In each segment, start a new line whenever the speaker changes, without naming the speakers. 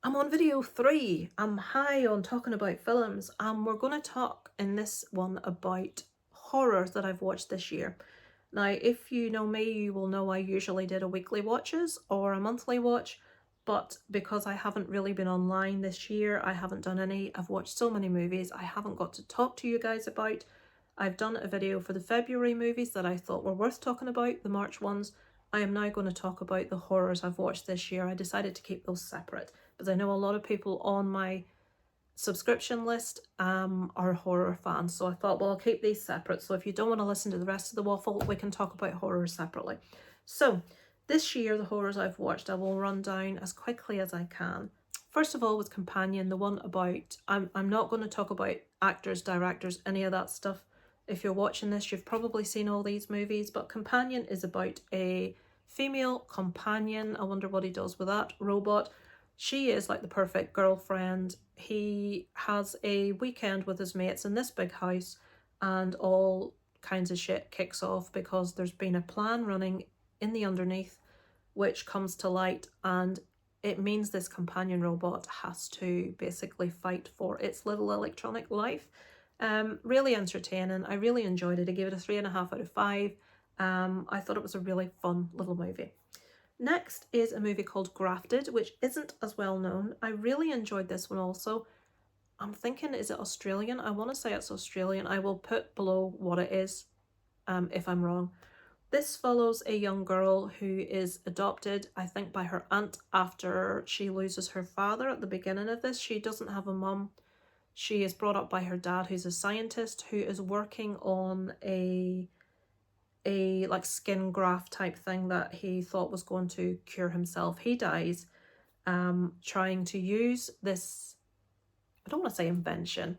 I'm on video 3. I'm high on talking about films, and we're going to talk in this one about horrors that I've watched this year. Now, if you know me, you will know I usually did a weekly watches or a monthly watch, but because I haven't really been online this year, I haven't done any. I've watched so many movies I haven't got to talk to you guys about. I've done a video for the February movies that I thought were worth talking about, the March ones. I am now going to talk about the horrors I've watched this year. I decided to keep those separate because I know a lot of people on my subscription list are horror fans. So I thought, well, I'll keep these separate. So if you don't want to listen to the rest of the waffle, we can talk about horror separately. So this year, the horrors I've watched, I will run down as quickly as I can. First of all, with Companion, the one about, I'm not going to talk about actors, directors, any of that stuff. If you're watching this, you've probably seen all these movies, but Companion is about a female companion. I wonder what he does with that robot. She is like the perfect girlfriend. He has a weekend with his mates in this big house, and all kinds of shit kicks off because there's been a plan running in the underneath which comes to light, and it means this companion robot has to basically fight for its little electronic life. Really entertaining. I really enjoyed it. I gave it a 3.5 out of 5. I thought it was a really fun little movie. Next is a movie called Grafted, which isn't as well known. I really enjoyed this one also. I'm thinking, is it Australian? I want to say it's Australian. I will put below what it is if I'm wrong. This follows a young girl who is adopted, I think, by her aunt after she loses her father at the beginning of this. She doesn't have a mum. She is brought up by her dad, who's a scientist who is working on a like skin graft type thing that he thought was going to cure himself. He dies trying to use this, I don't want to say invention.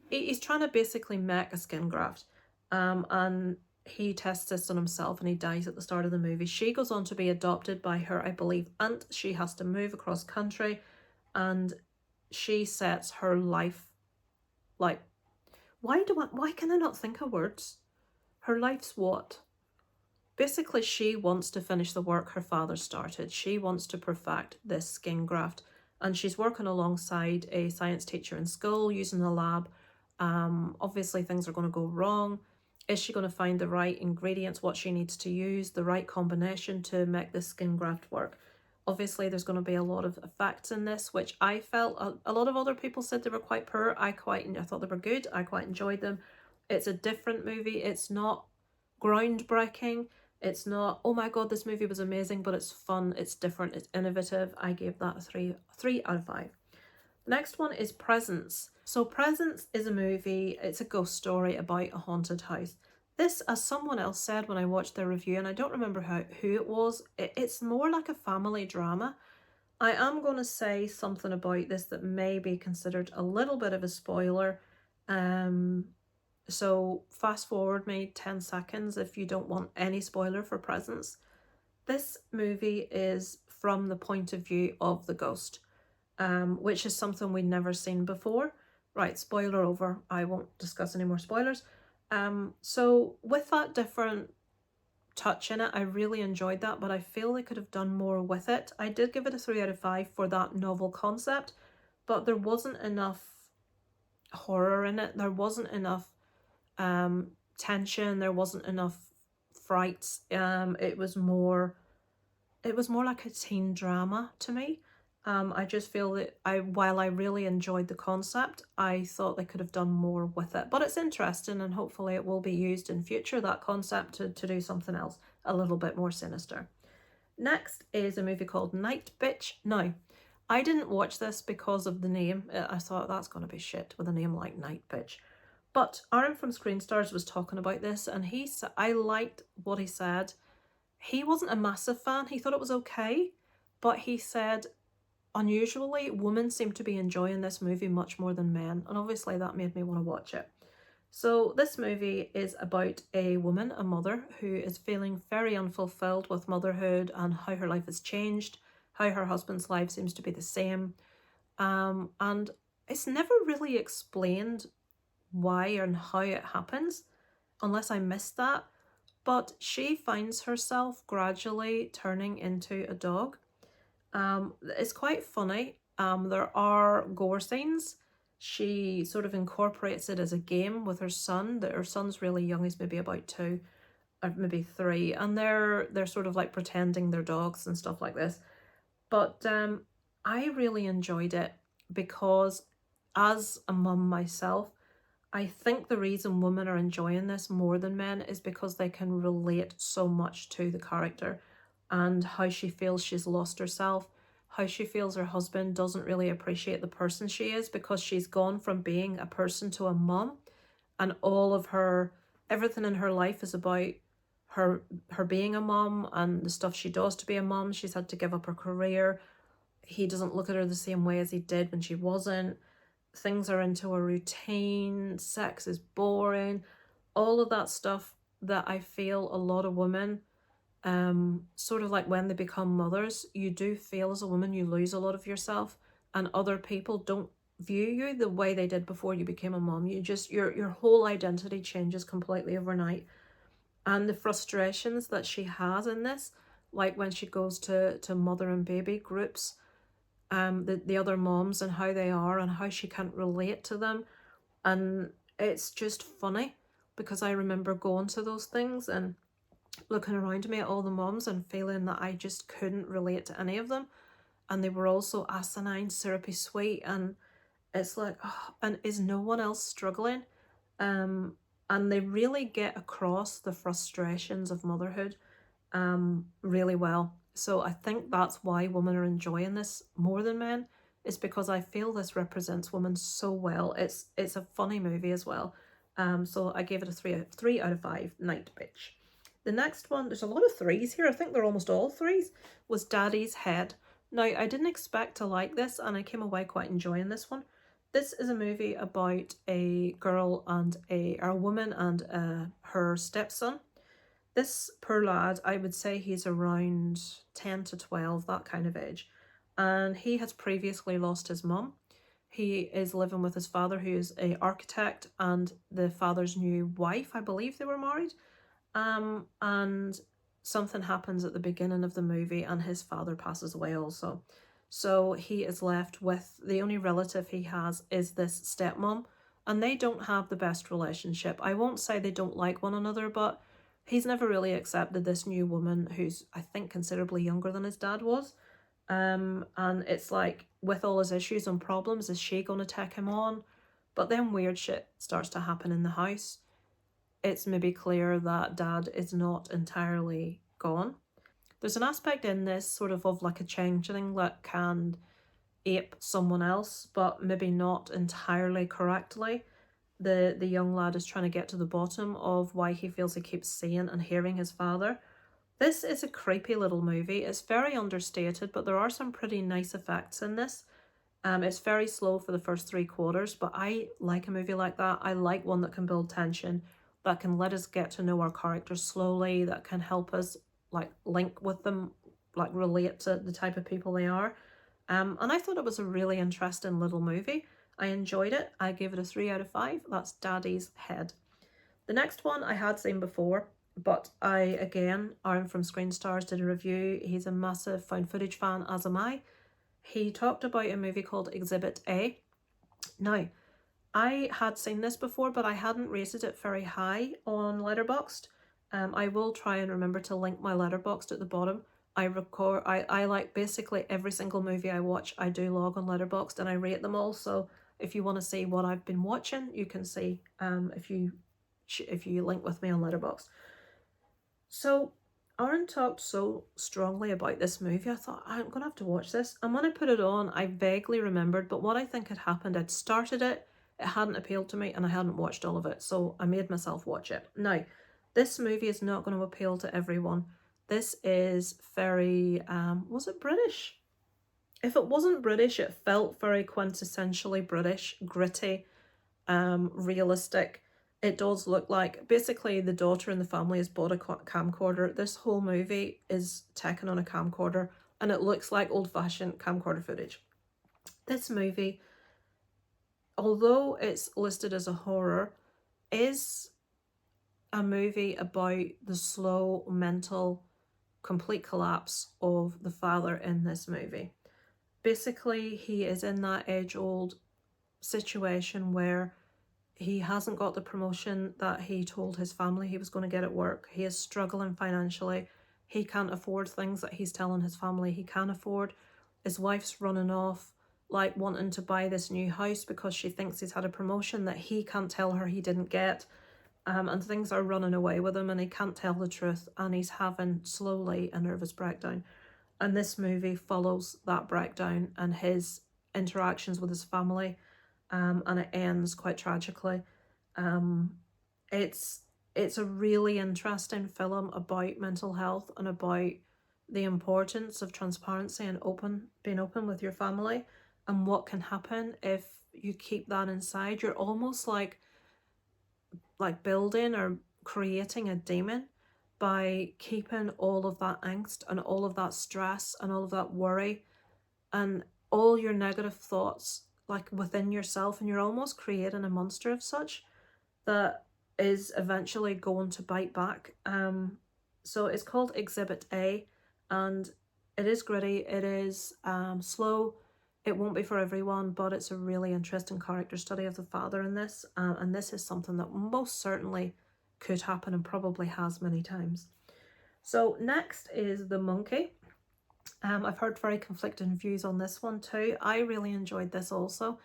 He's trying to basically make a skin graft, and he tests this on himself and he dies at the start of the movie. She goes on to be adopted by her, I believe, aunt. She has to move across country, and she sets her life, like, why can I not think of words? Her life's what? Basically, she wants to finish the work her father started. She wants to perfect this skin graft, and she's working alongside a science teacher in school using the lab. Obviously, things are going to go wrong. Is she going to find the right ingredients, what she needs to use, the right combination to make this skin graft work? Obviously, there's going to be a lot of effects in this, which I felt a lot of other people said they were quite poor. I thought they were good. I quite enjoyed them. It's a different movie. It's not groundbreaking. It's not, oh my god, this movie was amazing, but it's fun, it's different, it's innovative. I gave that a 3 out of 5. The next one is Presence. So Presence is a movie, it's a ghost story about a haunted house. This, as someone else said when I watched their review, and I don't remember who it was, it's more like a family drama. I am going to say something about this that may be considered a little bit of a spoiler. So fast forward me 10 seconds if you don't want any spoiler for Presence. This movie is from the point of view of the ghost, which is something we'd never seen before. Right, spoiler over. I won't discuss any more spoilers. So with that different touch in it, I really enjoyed that, but I feel they could have done more with it. I did give it a 3 out of 5 for that novel concept, but there wasn't enough horror in it. There wasn't enough tension. There wasn't enough frights. It was more like a teen drama to me. I just feel that while I really enjoyed the concept, I thought they could have done more with it. But it's interesting, and hopefully it will be used in future, that concept, to do something else a little bit more sinister. Next is a movie called Night Bitch. Now, I didn't watch this because of the name. I thought that's going to be shit with a name like Night Bitch. But Aaron from Screen Stars was talking about this, and I liked what he said. He wasn't a massive fan. He thought it was okay, but he said, unusually, women seem to be enjoying this movie much more than men, and obviously that made me want to watch it. So this movie is about a woman, a mother, who is feeling very unfulfilled with motherhood and how her life has changed, how her husband's life seems to be the same, and it's never really explained why and how it happens, unless I missed that. But she finds herself gradually turning into a dog. It's quite funny. There are gore scenes. She sort of incorporates it as a game with her son. That her son's really young, he's maybe about 2 or maybe 3, and they're sort of like pretending they're dogs and stuff like this. But I really enjoyed it because, as a mum myself, I think the reason women are enjoying this more than men is because they can relate so much to the character and how she feels she's lost herself, how she feels her husband doesn't really appreciate the person she is because she's gone from being a person to a mum, and all of her everything in her life is about her being a mom and the stuff she does to be a mom. She's had to give up her career. He doesn't look at her the same way as he did when she wasn't. Things are into a routine, sex is boring, all of that stuff that I feel a lot of women, sort of like when they become mothers, you do feel as a woman you lose a lot of yourself, and other people don't view you the way they did before you became a mom. You just your whole identity changes completely overnight. And the frustrations that she has in this, like when she goes to mother and baby groups, the other moms and how they are and how she can't relate to them. And it's just funny because I remember going to those things and looking around me at all the moms and feeling that I just couldn't relate to any of them. And they were all so asinine, syrupy sweet, and it's like, oh, and is no one else struggling? Um, and they really get across the frustrations of motherhood really well. So I think that's why women are enjoying this more than men. Is because I feel this represents women so well. It's a funny movie as well. So I gave it a three out of 5. Night Bitch. The next one, there's a lot of threes here. I think they're almost all threes. Was Daddy's Head. Now I didn't expect to like this, and I came away quite enjoying this one. This is a movie about a girl and a woman and her stepson. This poor lad, I would say he's around 10 to 12, that kind of age. And he has previously lost his mum. He is living with his father, who is an architect, and the father's new wife. I believe they were married. And something happens at the beginning of the movie, and his father passes away also. So he is left with the only relative he has is this stepmom, and they don't have the best relationship. I won't say they don't like one another, but he's never really accepted this new woman who's, I think, considerably younger than his dad was. And it's like, with all his issues and problems, is she going to take him on? But then weird shit starts to happen in the house. It's maybe clear that dad is not entirely gone. There's an aspect in this sort of like a changeling that can ape someone else, but maybe not entirely correctly. The young lad is trying to get to the bottom of why he feels he keeps seeing and hearing his father. This is a creepy little movie. It's very understated, but there are some pretty nice effects in this. It's very slow for the first 3 quarters, but I like a movie like that. I like one that can build tension, that can let us get to know our characters slowly, that can help us like link with them, like relate to the type of people they are. And I thought it was a really interesting little movie. I enjoyed it. I gave it a 3 out of 5. That's Daddy's Head. The next one I had seen before, but Aaron from Screen Stars did a review. He's a massive found footage fan, as am I. He talked about a movie called Exhibit A. Now, I had seen this before, but I hadn't rated it very high on Letterboxd. I will try and remember to link my Letterboxd at the bottom. I like basically every single movie I watch, I do log on Letterboxd and I rate them all. So if you want to see what I've been watching, you can see if you link with me on Letterboxd. So Aaron talked so strongly about this movie, I thought, I'm going to have to watch this. And when I put it on, I vaguely remembered, but what I think had happened, I'd started it, it hadn't appealed to me, and I hadn't watched all of it, so I made myself watch it. Now, this movie is not going to appeal to everyone. This is very, was it British? If it wasn't British, it felt very quintessentially British, gritty, realistic. It does look like, basically, the daughter in the family has bought a camcorder. This whole movie is taken on a camcorder, and it looks like old-fashioned camcorder footage. This movie, although it's listed as a horror, is a movie about the slow mental complete collapse of the father in this movie. basically he is in that age-old situation where he hasn't got the promotion that he told his family he was going to get at work. He is struggling financially. He can't afford things that he's telling his family he can afford. His wife's running off, like wanting to buy this new house because she thinks he's had a promotion that he can't tell her he didn't get. And things are running away with him and he can't tell the truth and he's having slowly a nervous breakdown. And this movie follows that breakdown and his interactions with his family, and it ends quite tragically. Um, it's it's a really interesting film about mental health and about the importance of transparency and being open with your family, and what can happen if you keep that inside. You're almost like building or creating a demon by keeping all of that angst and all of that stress and all of that worry and all your negative thoughts like within yourself, and you're almost creating a monster of such that is eventually going to bite back. So it's called Exhibit A, and it is gritty, it is slow, it won't be for everyone, but it's a really interesting character study of the father in this, and this is something that most certainly could happen and probably has many times. So next is The Monkey. I've heard very conflicting views on this one too. I really enjoyed this also.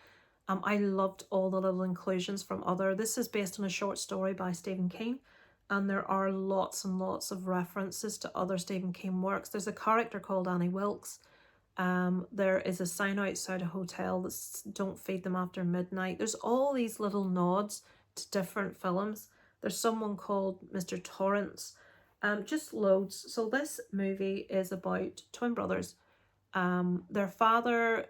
I loved all the little inclusions from other. This is based on a short story by Stephen King, and there are lots and lots of references to other Stephen King works. There's a character called Annie Wilkes. There is a sign outside a hotel that's "Don't feed them after midnight." There's all these little nods to different films. There's someone called Mr. Torrance. Just loads. So this movie is about twin brothers. Their father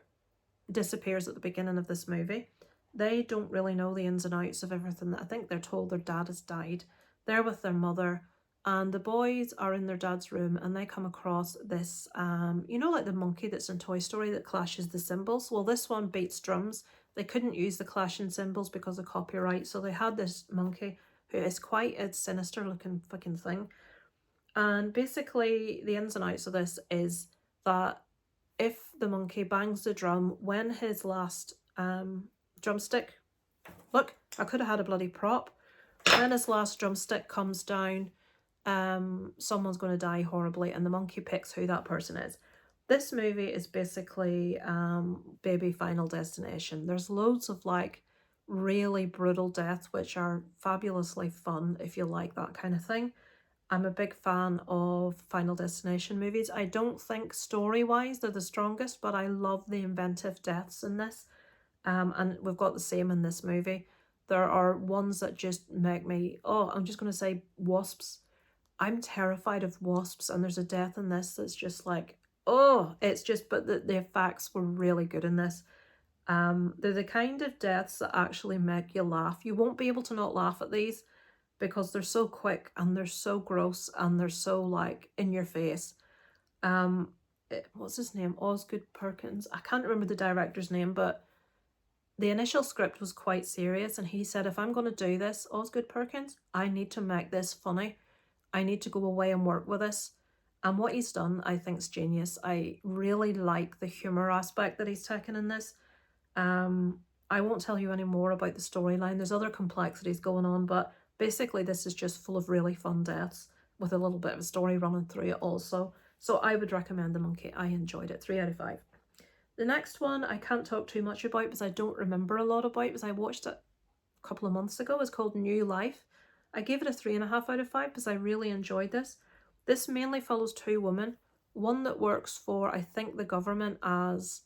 disappears at the beginning of this movie. They don't really know the ins and outs of everything. I think they're told their dad has died. They're with their mother, and the boys are in their dad's room, and they come across this, like the monkey that's in Toy Story that clashes the cymbals. Well, this one beats drums. They couldn't use the clashing cymbals because of copyright, so they had this monkey who is quite a sinister looking fucking thing. And basically, the ins and outs of this is that if the monkey bangs the drum when his last drumstick, look, I could have had a bloody prop, when his last drumstick comes down, someone's going to die horribly, and the monkey picks who that person is. This movie is basically baby Final Destination. There's loads of like really brutal death which are fabulously fun if you like that kind of thing. I'm a big fan of Final Destination movies. I don't think story-wise they're the strongest, but I love the inventive deaths in this. And we've got the same in this movie. There are ones that just make me, oh, I'm just going to say wasps. I'm terrified of wasps, and there's a death in this that's just like, oh, it's just, but the effects were really good in this. They're the kind of deaths that actually make you laugh. You won't be able to not laugh at these because they're so quick and they're so gross and they're so like in your face. What's his name? Osgood Perkins. I can't remember the director's name, but the initial script was quite serious, and he said, if I'm going to do this, Osgood Perkins, I need to make this funny. I need to go away and work with this. And what he's done, I think, is genius. I really like the humour aspect that he's taken in this. I won't tell you any more about the storyline. There's other complexities going on, but basically this is just full of really fun deaths with a little bit of a story running through it also. So I would recommend The Monkey. I enjoyed it. 3 out of 5. The next one I can't talk too much about because I don't remember a lot about because I watched it a couple of months ago. It's called New Life. I gave it a 3.5 out of 5 because I really enjoyed this. This mainly follows two women. One that works for, I think, the government as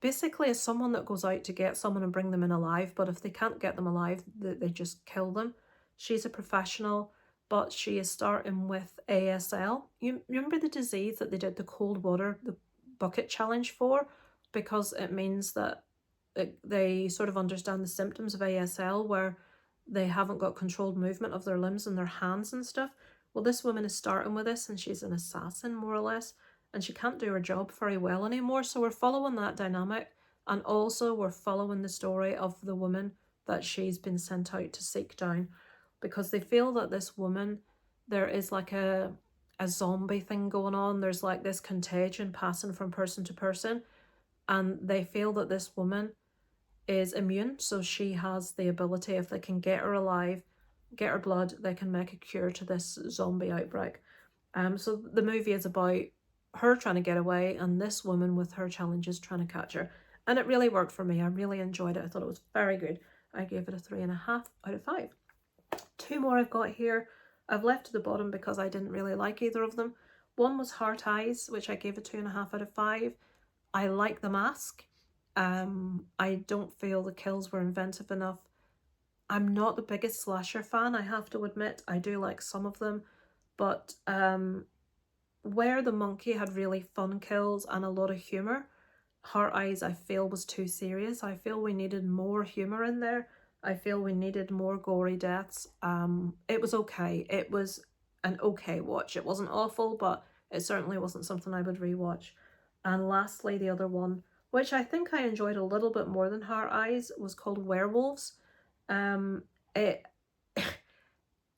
basically as someone that goes out to get someone and bring them in alive, but if they can't get them alive, they just kill them. She's a professional, but she is starting with ASL. You remember the disease that they did the cold water, the bucket challenge for? Because it means that they sort of understand the symptoms of ASL where they haven't got controlled movement of their limbs and their hands and stuff. Well, this woman is starting with this, and she's an assassin, more or less, and she can't do her job very well anymore. So we're following that dynamic, and also we're following the story of the woman that she's been sent out to seek down, because they feel that this woman, there is like a zombie thing going on. There's like this contagion passing from person to person, and they feel that this woman is immune, so she has the ability, if they can get her alive, get her blood, they can make a cure to this zombie outbreak. So the movie is about her trying to get away and this woman with her challenges trying to catch her. And it really worked for me. I really enjoyed it. I thought it was very good. I gave it a 3.5 out of 5. Two more I've got here. I've left to the bottom because I didn't really like either of them. One was Heart Eyes, which I gave a 2.5 out of 5. I like the mask. I don't feel the kills were inventive enough. I'm not the biggest slasher fan, I have to admit. I do like some of them, but where the monkey had really fun kills and a lot of humour, Heart Eyes I feel was too serious. I feel we needed more humour in there. I feel we needed more gory deaths. It was okay. It was an okay watch. It wasn't awful, but it certainly wasn't something I would rewatch. And lastly, the other one, which I think I enjoyed a little bit more than Heart Eyes, was called Werewolves. It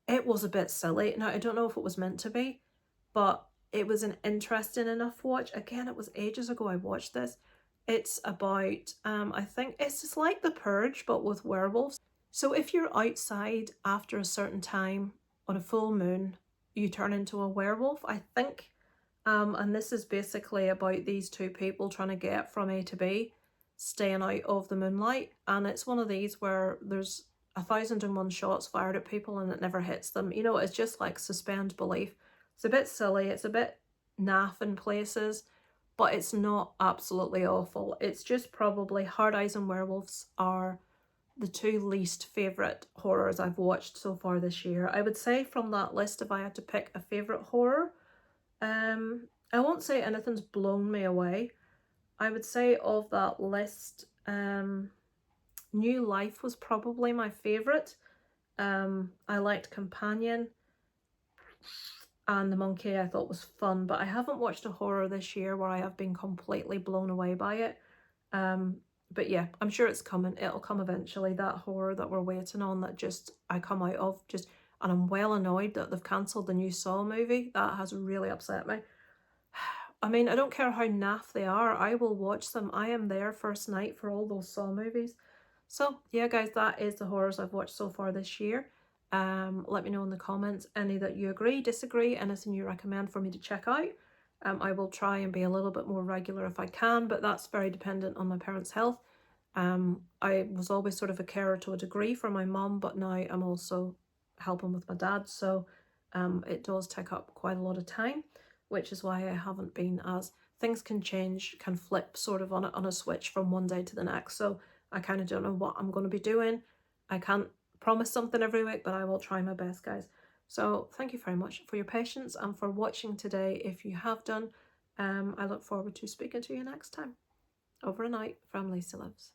it was a bit silly. Now, I don't know if it was meant to be, but it was an interesting enough watch. Again, it was ages ago I watched this. It's about, I think it's just like The Purge, but with werewolves. So if you're outside after a certain time on a full moon, you turn into a werewolf, I think. And this is basically about these two people trying to get from A to B, staying out of the moonlight. And it's one of these where there's 1,001 shots fired at people and it never hits them. You know, it's just like suspend belief. It's a bit silly, it's a bit naff in places, but it's not absolutely awful. It's just probably Hard Eyes and Werewolves are the two least favourite horrors I've watched so far this year. I would say from that list, if I had to pick a favourite horror, I won't say anything's blown me away. I would say of that list, New Life was probably my favourite. I liked Companion, and The Monkey I thought was fun, but I haven't watched a horror this year where I have been completely blown away by it. But yeah, I'm sure it's coming. It'll come eventually, that horror that we're waiting on, that just I come out of just, and I'm well annoyed that they've cancelled the new Saw movie. That has really upset me. I mean, I don't care how naff they are, I will watch them. I am there first night for all those Saw movies. So yeah, guys, that is the horrors I've watched so far this year. Let me know in the comments any that you agree, disagree, anything you recommend for me to check out. I will try and be a little bit more regular if I can, but that's very dependent on my parents' health. I was always sort of a carer to a degree for my mum, but now I'm also helping with my dad, so it does take up quite a lot of time, which is why I haven't been as, things can change, can flip sort of on a switch from one day to the next, so I kind of don't know what I'm going to be doing. I can't promise something every week, but I will try my best, guys. So thank you very much for your patience and for watching today if you have done. I look forward to speaking to you next time. Over and out from Lisa Loves.